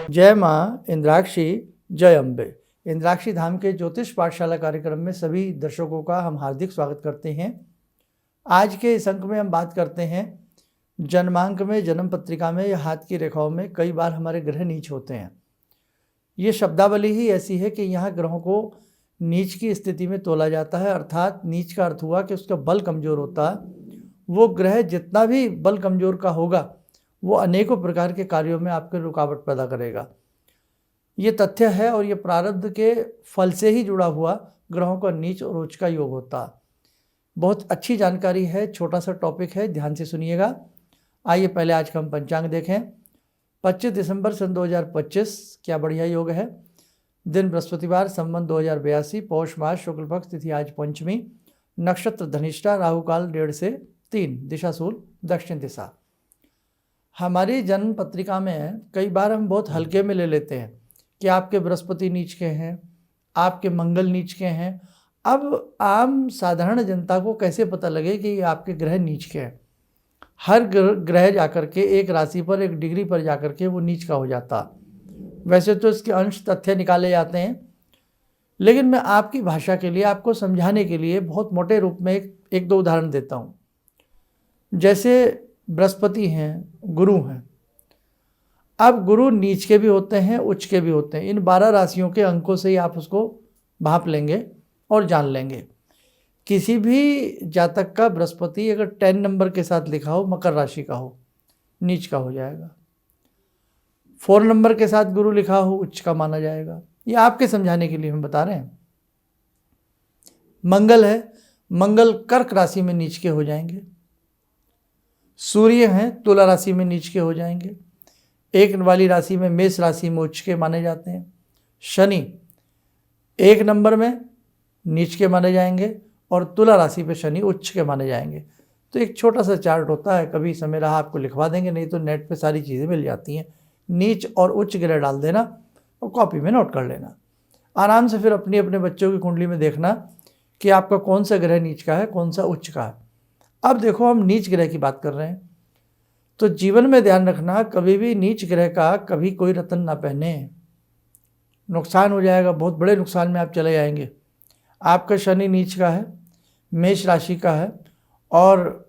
जय माँ इंद्राक्षी, जय अम्बे। इंद्राक्षी धाम के ज्योतिष पाठशाला कार्यक्रम में सभी दर्शकों का हम हार्दिक स्वागत करते हैं। आज के इस अंक में हम बात करते हैं जन्मांक में, जन्म पत्रिका में या हाथ की रेखाओं में कई बार हमारे ग्रह नीच होते हैं। ये शब्दावली ही ऐसी है कि यहाँ ग्रहों को नीच की स्थिति में तोला जाता है, अर्थात नीच का अर्थ हुआ कि उसका बल कमज़ोर होता है। वो ग्रह जितना भी बल कमज़ोर का होगा वो अनेकों प्रकार के कार्यों में आपके रुकावट पैदा करेगा। ये तथ्य है और ये प्रारब्ध के फल से ही जुड़ा हुआ ग्रहों का नीच और उच्च का योग होता है। बहुत अच्छी जानकारी है, छोटा सा टॉपिक है, ध्यान से सुनिएगा। आइए पहले आज का हम पंचांग देखें। 25 दिसंबर सन 2025, क्या बढ़िया योग है। दिन बृहस्पतिवार, संवत 2082, पौष मास, शुक्ल पक्ष, तिथि आज पंचमी, नक्षत्र धनिष्ठा, राहु काल 1:30 से 3, दिशा शूल दक्षिण दिशा। हमारी जन्म पत्रिका में कई बार हम बहुत हल्के में ले लेते हैं कि आपके बृहस्पति नीच के हैं, आपके मंगल नीच के हैं। अब आम साधारण जनता को कैसे पता लगे कि ये आपके ग्रह नीच के हैं? हर ग्रह जाकर के एक राशि पर, एक डिग्री पर जाकर के वो नीच का हो जाता। वैसे तो इसके अंश तथ्य निकाले जाते हैं, लेकिन मैं आपकी भाषा के लिए, आपको समझाने के लिए बहुत मोटे रूप में एक दो उदाहरण देता हूँ। जैसे बृहस्पति हैं, गुरु हैं। अब गुरु नीच के भी होते हैं, उच्च के भी होते हैं। इन 12 राशियों के अंकों से ही आप उसको भांप लेंगे और जान लेंगे। किसी भी जातक का बृहस्पति अगर 10 नंबर के साथ लिखा हो, मकर राशि का हो, नीच का हो जाएगा। 4 नंबर के साथ गुरु लिखा हो, उच्च का माना जाएगा। ये आपके समझाने के लिए हम बता रहे हैं। मंगल है, मंगल कर्क राशि में नीच के हो जाएंगे। सूर्य हैं, तुला राशि में नीच के हो जाएंगे। 1 वाली राशि में, मेष राशि में उच्च के माने जाते हैं। शनि 1 नंबर में नीच के माने जाएंगे और तुला राशि पे शनि उच्च के माने जाएंगे। तो एक छोटा सा चार्ट होता है, कभी समय रहा आपको लिखवा देंगे, नहीं तो नेट पे सारी चीज़ें मिल जाती हैं। नीच और उच्च ग्रह डाल देना और कॉपी में नोट कर लेना। आराम से फिर अपने बच्चों की कुंडली में देखना कि आपका कौन सा ग्रह नीच का है, कौन सा उच्च का है। अब देखो, हम नीच ग्रह की बात कर रहे हैं, तो जीवन में ध्यान रखना, कभी भी नीच ग्रह का कभी कोई रत्न ना पहने, नुकसान हो जाएगा। बहुत बड़े नुकसान में आप चले जाएंगे। आपका शनि नीच का है, मेष राशि का है, और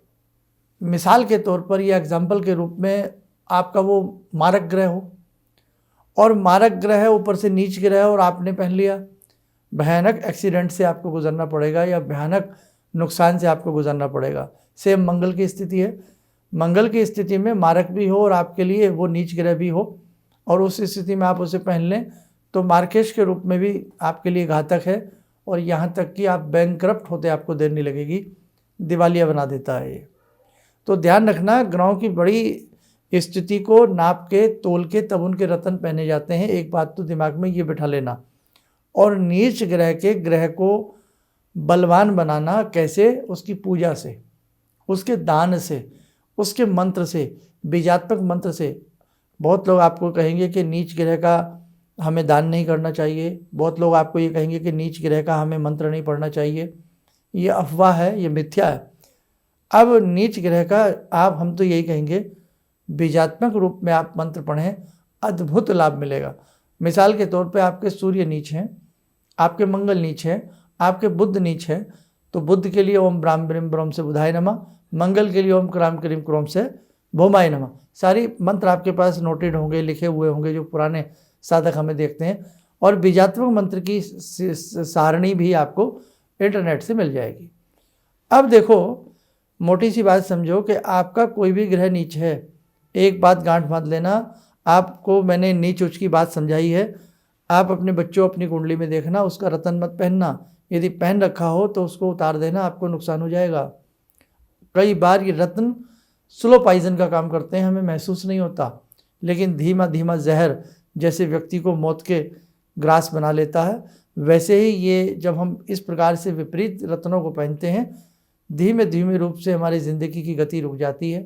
मिसाल के तौर पर या एग्जाम्पल के रूप में आपका वो मारक ग्रह हो, और मारक ग्रह है ऊपर से नीच ग्रह है और आपने पहन लिया, भयानक एक्सीडेंट से आपको गुजरना पड़ेगा या भयानक नुकसान से आपको गुजरना पड़ेगा। सेम मंगल की स्थिति है। मंगल की स्थिति में मारक भी हो और आपके लिए वो नीच ग्रह भी हो, और उस स्थिति में आप उसे पहन लें तो मार्केश के रूप में भी आपके लिए घातक है, और यहाँ तक कि आप बैंकक्रप्ट होते आपको देर नहीं लगेगी, दिवालिया बना देता है ये। तो ध्यान रखना, ग्रहों की बड़ी स्थिति को नाप के, तोल के, तब उनके रत्न पहने जाते हैं। एक बात तो दिमाग में ये बिठा लेना। और नीच ग्रह के ग्रह को बलवान बनाना कैसे? उसकी पूजा से, उसके दान से, उसके मंत्र से, बीजात्मक मंत्र से। बहुत लोग आपको कहेंगे कि नीच ग्रह का हमें दान नहीं करना चाहिए। बहुत लोग आपको ये कहेंगे कि नीच ग्रह का हमें मंत्र नहीं पढ़ना चाहिए। ये अफवाह है, ये मिथ्या है। अब नीच ग्रह का हम तो यही कहेंगे, बीजात्मक रूप में आप मंत्र पढ़ें, अद्भुत लाभ मिलेगा। मिसाल के तौर पे आपके सूर्य नीच हैं, आपके मंगल नीच है, आपके बुध नीच है, तो बुध के लिए ओम ब्राह्म ब्रीम ब्रह्म से बुधाय नमः, मंगल के लिए ओम क्राम क्रीम क्रोम से भौमाय नमः। सारी मंत्र आपके पास नोटेड होंगे, लिखे हुए होंगे, जो पुराने साधक हमें देखते हैं। और बीजात्मक मंत्र की सारणी भी आपको इंटरनेट से मिल जाएगी। अब देखो, मोटी सी बात समझो कि आपका कोई भी ग्रह नीच है, एक बात गांठ बांध लेना। आपको मैंने नीच उच्च की बात समझाई है। आप अपने बच्चों, अपनी कुंडली में देखना, उसका रत्न मत पहनना। यदि पहन रखा हो तो उसको उतार देना, आपको नुकसान हो जाएगा। कई बार ये रत्न स्लो पॉइजन का काम करते हैं, हमें महसूस नहीं होता, लेकिन धीमा धीमा जहर जैसे व्यक्ति को मौत के ग्रास बना लेता है, वैसे ही ये जब हम इस प्रकार से विपरीत रत्नों को पहनते हैं, धीमे धीमे रूप से हमारी ज़िंदगी की गति रुक जाती है,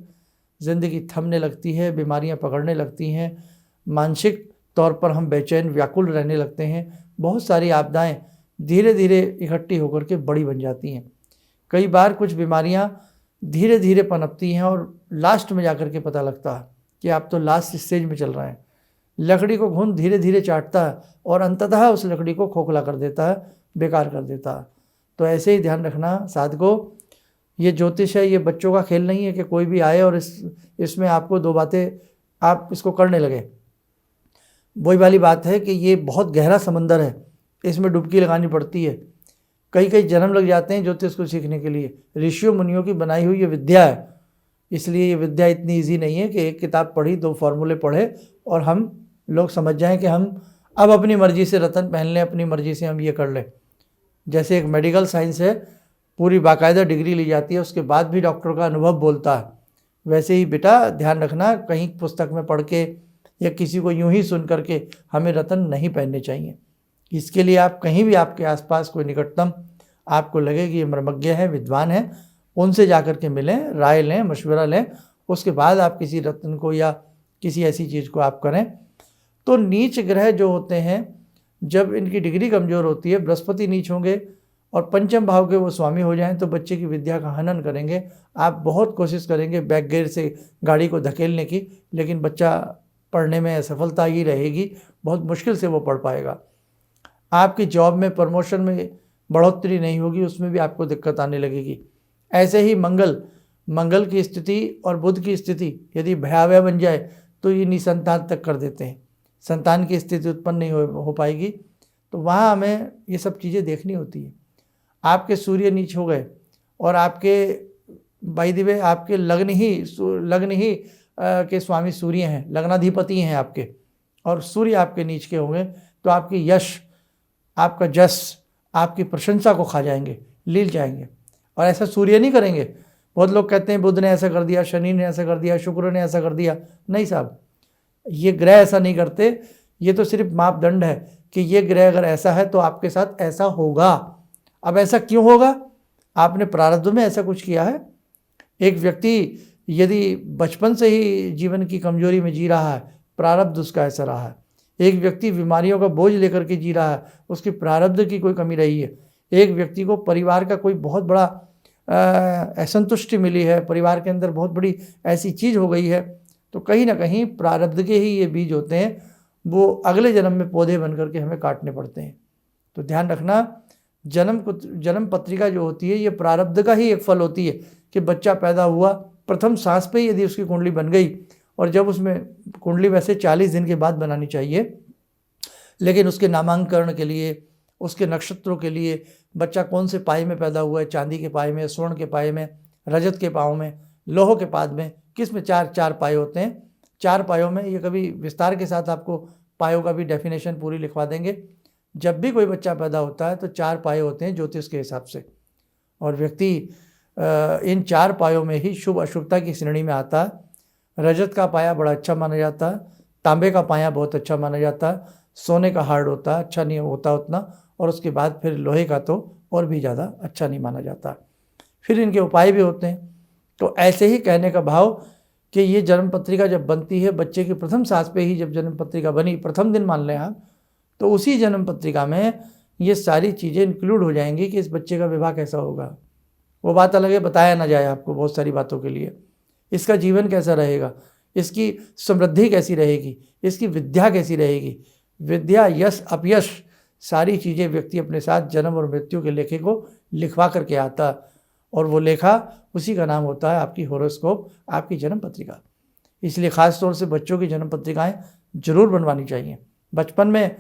ज़िंदगी थमने लगती है, बीमारियां पकड़ने लगती हैं, मानसिक तौर पर हम बेचैन व्याकुल रहने लगते हैं। बहुत सारी आपदाएं धीरे धीरे इकट्ठी होकर के बड़ी बन जाती हैं। कई बार कुछ बीमारियां धीरे धीरे पनपती हैं और लास्ट में जाकर के पता लगता है कि आप तो लास्ट स्टेज में चल रहे हैं। लकड़ी को घुन धीरे धीरे चाटता है और अंततः उस लकड़ी को खोखला कर देता है, बेकार कर देता है। तो ऐसे ही ध्यान रखना साधकों, ये ज्योतिष है, ये बच्चों का खेल नहीं है कि कोई भी आए और इसमें आपको दो बातें आप इसको करने लगे। वही वाली बात है कि ये बहुत गहरा समंदर है, इसमें डुबकी लगानी पड़ती है। कई कई जन्म लग जाते हैं ज्योतिष को सीखने के लिए। ऋषियों मुनियों की बनाई हुई ये विद्या है, इसलिए ये विद्या इतनी ईजी नहीं है कि एक किताब पढ़ी, दो फॉर्मूले पढ़े और हम लोग समझ जाएं कि हम अब अपनी मर्जी से रतन पहन लें, अपनी मर्जी से हम ये कर लें। जैसे एक मेडिकल साइंस है, पूरी बाकायदा डिग्री ली जाती है, उसके बाद भी डॉक्टर का अनुभव बोलता है। वैसे ही बेटा ध्यान रखना, कहीं पुस्तक में पढ़ के या किसी को यूं ही सुन करके हमें रतन नहीं पहनने चाहिए। इसके लिए आप कहीं भी आपके आसपास कोई निकटतम आपको लगे कि ये मर्मज्ञ है, विद्वान है, उनसे जा कर के मिलें, राय लें, मशवरा लें, उसके बाद आप किसी रत्न को या किसी ऐसी चीज़ को आप करें। तो नीच ग्रह जो होते हैं, जब इनकी डिग्री कमज़ोर होती है, बृहस्पति नीच होंगे और पंचम भाव के वो स्वामी हो जाएं तो बच्चे की विद्या का हनन करेंगे। आप बहुत कोशिश करेंगे बैक गियर से गाड़ी को धकेलने की, लेकिन बच्चा पढ़ने में असफलता ही रहेगी, बहुत मुश्किल से वो पढ़ पाएगा। आपकी जॉब में, प्रमोशन में बढ़ोतरी नहीं होगी, उसमें भी आपको दिक्कत आने लगेगी। ऐसे ही मंगल की स्थिति और बुध की स्थिति यदि भयावह बन जाए तो ये निसंतान तक कर देते हैं, संतान की स्थिति उत्पन्न नहीं हो पाएगी। तो वहाँ हमें ये सब चीज़ें देखनी होती है। आपके सूर्य नीच हो गए और आपके बाय द वे आपके लग्न ही के स्वामी सूर्य हैं, लग्नाधिपति हैं आपके, और सूर्य आपके नीच के होंगे तो आपकी यश, आपका जस, आपकी प्रशंसा को खा जाएंगे, लील जाएंगे। और ऐसा सूर्य नहीं करेंगे। बहुत लोग कहते हैं बुध ने ऐसा कर दिया, शनि ने ऐसा कर दिया, शुक्र ने ऐसा कर दिया। नहीं साहब, ये ग्रह ऐसा नहीं करते। ये तो सिर्फ मापदंड है कि ये ग्रह अगर ऐसा है तो आपके साथ ऐसा होगा। अब ऐसा क्यों होगा? आपने प्रारब्ध में ऐसा कुछ किया है। एक व्यक्ति यदि बचपन से ही जीवन की कमजोरी में जी रहा है, प्रारब्ध उसका ऐसा रहा है। एक व्यक्ति बीमारियों का बोझ लेकर के जी रहा है, उसकी प्रारब्ध की कोई कमी रही है। एक व्यक्ति को परिवार का कोई बहुत बड़ा असंतुष्टि मिली है, परिवार के अंदर बहुत बड़ी ऐसी चीज़ हो गई है, तो कहीं ना कहीं प्रारब्ध के ही ये बीज होते हैं, वो अगले जन्म में पौधे बन करके हमें काटने पड़ते हैं। तो ध्यान रखना, जन्म पत्रिका जो होती है ये प्रारब्ध का ही एक फल होती है कि बच्चा पैदा हुआ, प्रथम सांस पे ही यदि उसकी कुंडली बन गई, और जब उसमें कुंडली वैसे 40 दिन के बाद बनानी चाहिए, लेकिन उसके नामांकन के लिए, उसके नक्षत्रों के लिए, बच्चा कौन से पाए में पैदा हुआ है, चांदी के पाए में, स्वर्ण के पाए में, रजत के पाँव में, लोह के पाद में, किस में चार पाए होते हैं। 4 पायों में, ये कभी विस्तार के साथ आपको पायों का भी डेफिनेशन पूरी लिखवा देंगे। जब भी कोई बच्चा पैदा होता है तो 4 पाए होते हैं ज्योतिष के हिसाब से, और व्यक्ति इन 4 पायों में ही शुभ अशुभता की श्रेणी में आता है। रजत का पाया बड़ा अच्छा माना जाता है, तांबे का पाया बहुत अच्छा माना जाता है, सोने का हार्ड होता है, अच्छा नहीं होता उतना, और उसके बाद फिर लोहे का तो और भी ज़्यादा अच्छा नहीं माना जाता। फिर इनके उपाय भी होते हैं। तो ऐसे ही कहने का भाव कि ये जन्म पत्रिका जब बनती है, बच्चे की प्रथम सांस पे ही जब जन्म पत्रिका बनी, प्रथम दिन मान लें आप, तो उसी जन्म पत्रिका में ये सारी चीज़ें इंक्लूड हो जाएंगी कि इस बच्चे का विवाह कैसा होगा। वो बात अलग है, बताया ना जाए आपको बहुत सारी बातों के लिए। इसका जीवन कैसा रहेगा, इसकी समृद्धि कैसी रहेगी, इसकी विद्या कैसी रहेगी। विद्या, यश, अपयश, सारी चीज़ें व्यक्ति अपने साथ जन्म और मृत्यु के लेखे को लिखवा करके आता, और वो लेखा उसी का नाम होता है आपकी हॉरोस्कोप, आपकी जन्म पत्रिका। इसलिए ख़ास तौर से बच्चों की जन्म पत्रिकाएँ जरूर बनवानी चाहिए। बचपन में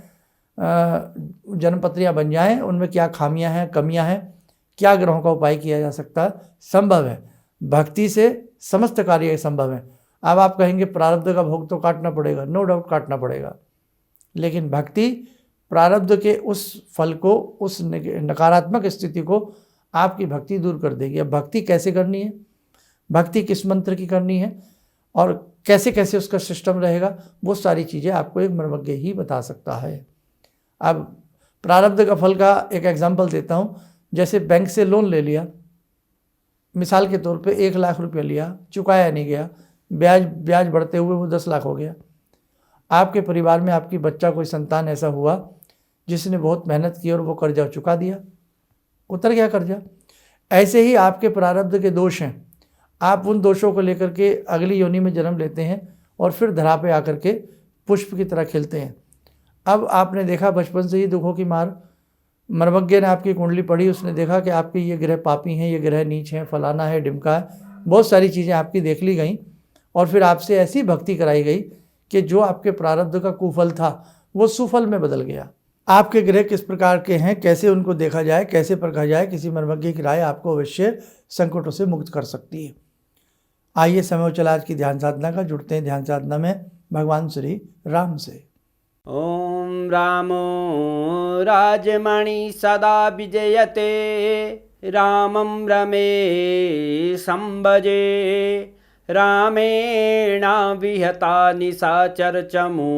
जन्म पत्रिका बन जाएँ, उनमें क्या खामियां हैं, कमियां हैं, क्या ग्रहों का उपाय किया जा सकता है, संभव है। भक्ति से समस्त कार्य संभव है। अब आप कहेंगे प्रारब्ध का भोग तो काटना पड़ेगा, नो डाउट काटना पड़ेगा, लेकिन भक्ति प्रारब्ध के उस फल को, उस नकारात्मक स्थिति को आपकी भक्ति दूर कर देगी। अब भक्ति कैसे करनी है, भक्ति किस मंत्र की करनी है, और कैसे कैसे उसका सिस्टम रहेगा, वो सारी चीज़ें आपको एक मर्मज्ञ ही बता सकता है। अब प्रारब्ध का फल का एक एग्जाम्पल देता हूँ। जैसे बैंक से लोन ले लिया, मिसाल के तौर पे 1 लाख रुपया लिया, चुकाया नहीं गया, ब्याज बढ़ते हुए वो 10 लाख हो गया। आपके परिवार में आपकी बच्चा, कोई संतान ऐसा हुआ जिसने बहुत मेहनत की और वो कर्जा चुका दिया, उतर गया कर्जा। ऐसे ही आपके प्रारब्ध के दोष हैं, आप उन दोषों को लेकर के अगली योनि में जन्म लेते हैं और फिर धरा पे आकर के पुष्प की तरह खिलते हैं। अब आपने देखा बचपन से ही दुखों की मार, मर्मज्ञ ने आपकी कुंडली पढ़ी, उसने देखा कि आपके ये ग्रह पापी हैं, ये ग्रह नीच हैं, फलाना है, ढिमका है, बहुत सारी चीज़ें आपकी देख ली गई और फिर आपसे ऐसी भक्ति कराई गई कि जो आपके प्रारब्ध का कुफल था वो सुफल में बदल गया। आपके ग्रह किस प्रकार के हैं, कैसे उनको देखा जाए, कैसे परखा जाए, किसी मर्मज्ञ की राय आपको अवश्य संकटों से मुक्त कर सकती है। आइए समय हो चला आज की ध्यान साधना का। जुड़ते हैं ध्यान साधना में भगवान श्री राम से। ॐ रामो राजमणि सदा विजयते, रामं रमे संभजे, रामेण विहता निशाचरचमू,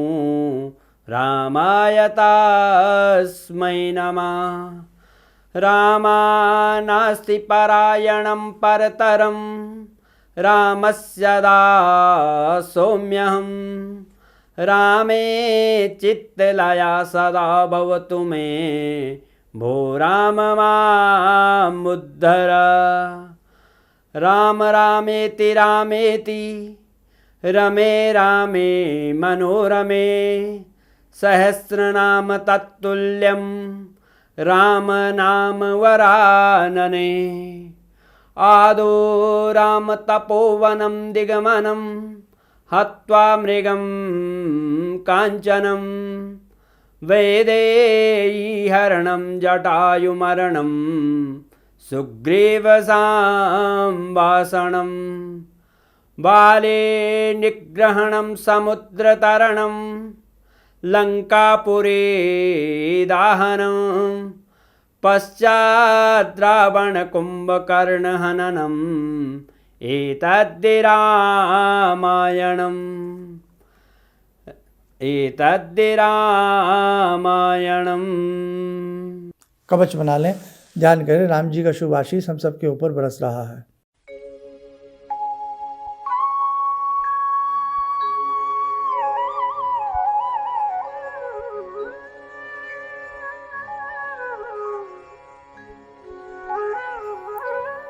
रामाय तस्मै नमः। रामानास्ति परायणं परतरं, रामस्य दासोऽम्यहम्। रामे चित्तलया सदा भवतु मे, भो राम मामुद्धर। राम रामेति रामेति, रमे रामे मनोरमे, सहस्रनाम तत्तुल्यं, राम नाम वरानने। आदो राम तपोवनं दिगमनं, हत्वा मृगं काञ्चनं, वैदेहीहरणं जटायुमरणं, सुग्रीवसंवासनं। बाले निग्रहणं समुद्रतरणं, लङ्कापुरे दाहनं, पश्चात् रावणकुम्भकर्णहननं, एतद्धि रामायणम्। कवच बना लें, ध्यान करें राम जी का शुभ आशीष हम सबके ऊपर बरस रहा है।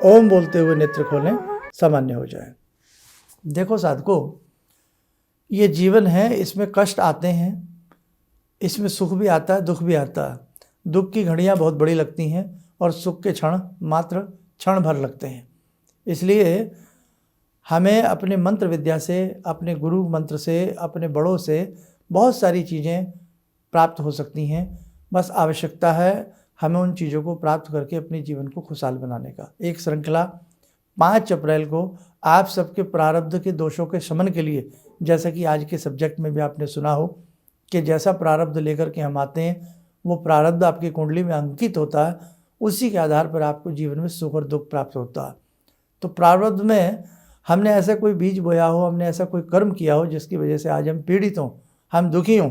ओम बोलते हुए नेत्र खोलें, सामान्य हो जाए। देखो साधको, ये जीवन है, इसमें कष्ट आते हैं, इसमें सुख भी आता है, दुख भी आता है। दुख की घड़ियाँ बहुत बड़ी लगती हैं और सुख के क्षण मात्र क्षण भर लगते हैं। इसलिए हमें अपने मंत्र विद्या से, अपने गुरु मंत्र से, अपने बड़ों से बहुत सारी चीज़ें प्राप्त हो सकती हैं। बस आवश्यकता है हमें उन चीज़ों को प्राप्त करके अपने जीवन को खुशहाल बनाने का। एक श्रृंखला 5 अप्रैल को आप सबके प्रारब्ध के दोषों के शमन के लिए, जैसा कि आज के सब्जेक्ट में भी आपने सुना हो कि जैसा प्रारब्ध लेकर के हम आते हैं वो प्रारब्ध आपकी कुंडली में अंकित होता है, उसी के आधार पर आपको जीवन में सुख और दुख प्राप्त होता है। तो प्रारब्ध में हमने ऐसा कोई बीज बोया हो, हमने ऐसा कोई कर्म किया हो जिसकी वजह से आज हम पीड़ित हों, हम दुखी हों,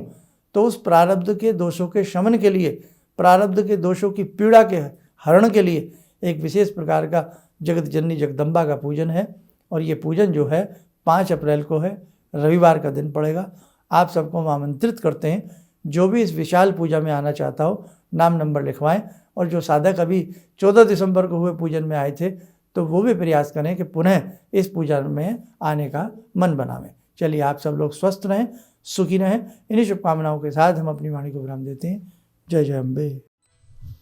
तो उस प्रारब्ध के दोषों के शमन के लिए, प्रारब्ध के दोषों की पीड़ा के हरण के लिए एक विशेष प्रकार का जगत जननी जगदम्बा का पूजन है। और ये पूजन जो है 5 अप्रैल को है, रविवार का दिन पड़ेगा। आप सबको हम आमंत्रित करते हैं, जो भी इस विशाल पूजा में आना चाहता हो नाम नंबर लिखवाएं। और जो साधक अभी 14 दिसंबर को हुए पूजन में आए थे तो वो भी प्रयास करें कि पुनः इस पूजा में आने का मन बनावें। चलिए, आप सब लोग स्वस्थ रहें, सुखी रहें। इन्हीं शुभकामनाओं के साथ हम अपनी वाणी को विराम देते हैं। जय जय अम्बे।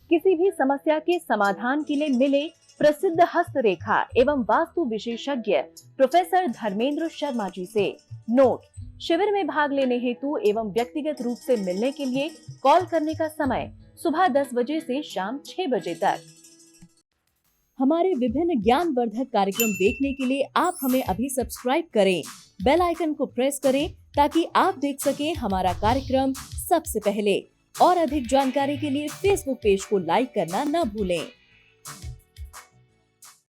किसी भी समस्या के समाधान के लिए मिले प्रसिद्ध हस्तरेखा एवं वास्तु विशेषज्ञ प्रोफेसर धर्मेंद्र शर्मा जी से। नोट: शिविर में भाग लेने हेतु एवं व्यक्तिगत रूप से मिलने के लिए कॉल करने का समय सुबह 10 बजे से शाम 6 बजे तक। हमारे विभिन्न ज्ञानवर्धक कार्यक्रम देखने के लिए आप हमें अभी सब्सक्राइब करें, बेल आइकन को प्रेस करें ताकि आप देख सकें हमारा कार्यक्रम सबसे पहले। और अधिक जानकारी के लिए फेसबुक पेज को लाइक करना न भूलें।